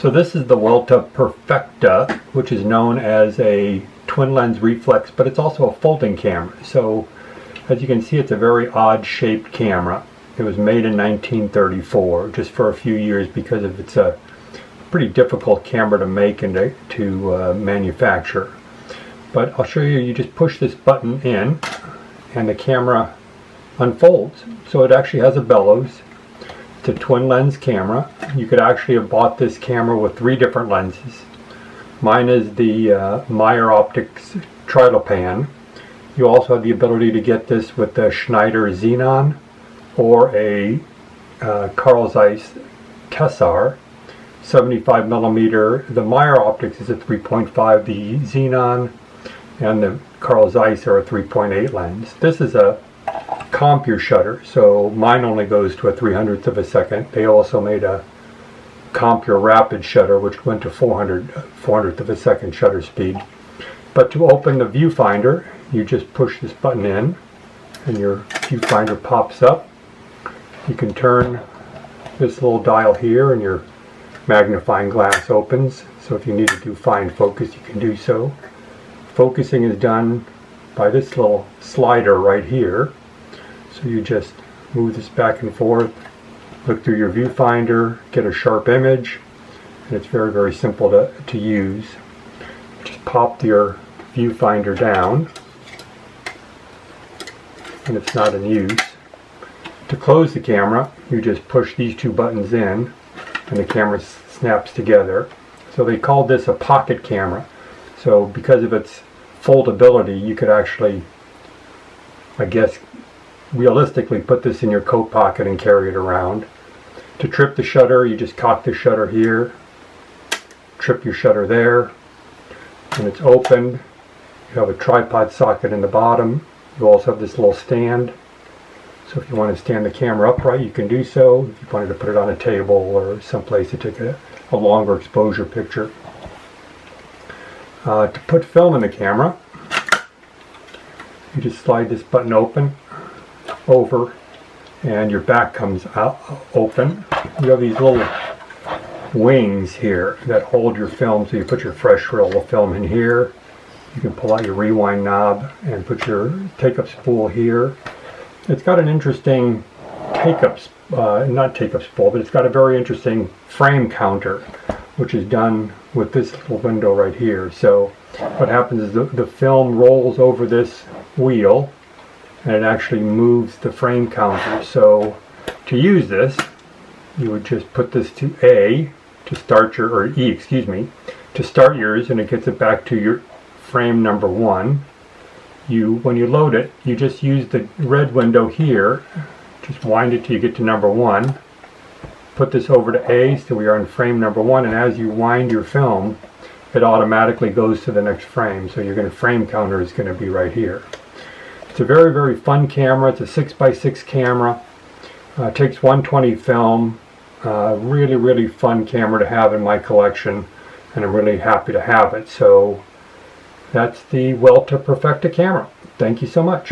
So this is the Welta Perfekta, which is known as a twin lens reflex, but it's also a folding camera. So as you can see, it's a very odd shaped camera. It was made in 1934, just for a few years, because it's a pretty difficult camera to make and to manufacture. But I'll show you, you just push this button in and the camera unfolds. So it actually has a bellows. It's a twin lens camera. You could actually have bought this camera with 3 different lenses. Mine is the Meyer Optics Trilobite. You also have the ability to get this with the Schneider Xenon or a Carl Zeiss Tessar 75mm. The Meyer Optics is a 3.5. The Xenon and the Carl Zeiss are a 3.8 lens. This is a compure shutter, so mine only goes to a 300th of a second. They also made a compure rapid shutter, which went to 400th of a second shutter speed. But to open the viewfinder, you just push this button in and your viewfinder pops up. You can turn this little dial here and your magnifying glass opens. So if you need to do fine focus, you can do so. Focusing is done by this little slider right here. So you just move this back and forth, look through your viewfinder, get a sharp image, and it's very, very simple to use. Just pop your viewfinder down, and it's not in use. To close the camera, you just push these 2 buttons in, and the camera snaps together. So they called this a pocket camera. So because of its foldability, you could actually, I guess, realistically put this in your coat pocket and carry it around. To trip the shutter, you just cock the shutter here, trip your shutter there, and it's opened. You have a tripod socket in the bottom. You also have this little stand. So if you want to stand the camera upright, you can do so. If you wanted to put it on a table or someplace to take a longer exposure picture. To put film in the camera, you just slide this button over, and your back comes out open. You have these little wings here that hold your film, so you put your fresh roll of film in here. You can pull out your rewind knob and put your take-up spool here. It's got an interesting not take-up spool, but it's got a very interesting frame counter, which is done with this little window right here. So what happens is the film rolls over this wheel, and it actually moves the frame counter. So to use this, you would just put this to A to start your, or E, excuse me, to start yours, and it gets it back to your frame number 1. When you load it, you just use the red window here, just wind it till you get to number 1. Put this over to A, so we are in frame number 1, and as you wind your film, it automatically goes to the next frame. So your frame counter is going to be right here. It's a very, very fun camera. It's a 6x6 camera. It takes 120 film. Really, really fun camera to have in my collection, and I'm really happy to have it. So that's the Welta Perfekta camera. Thank you so much.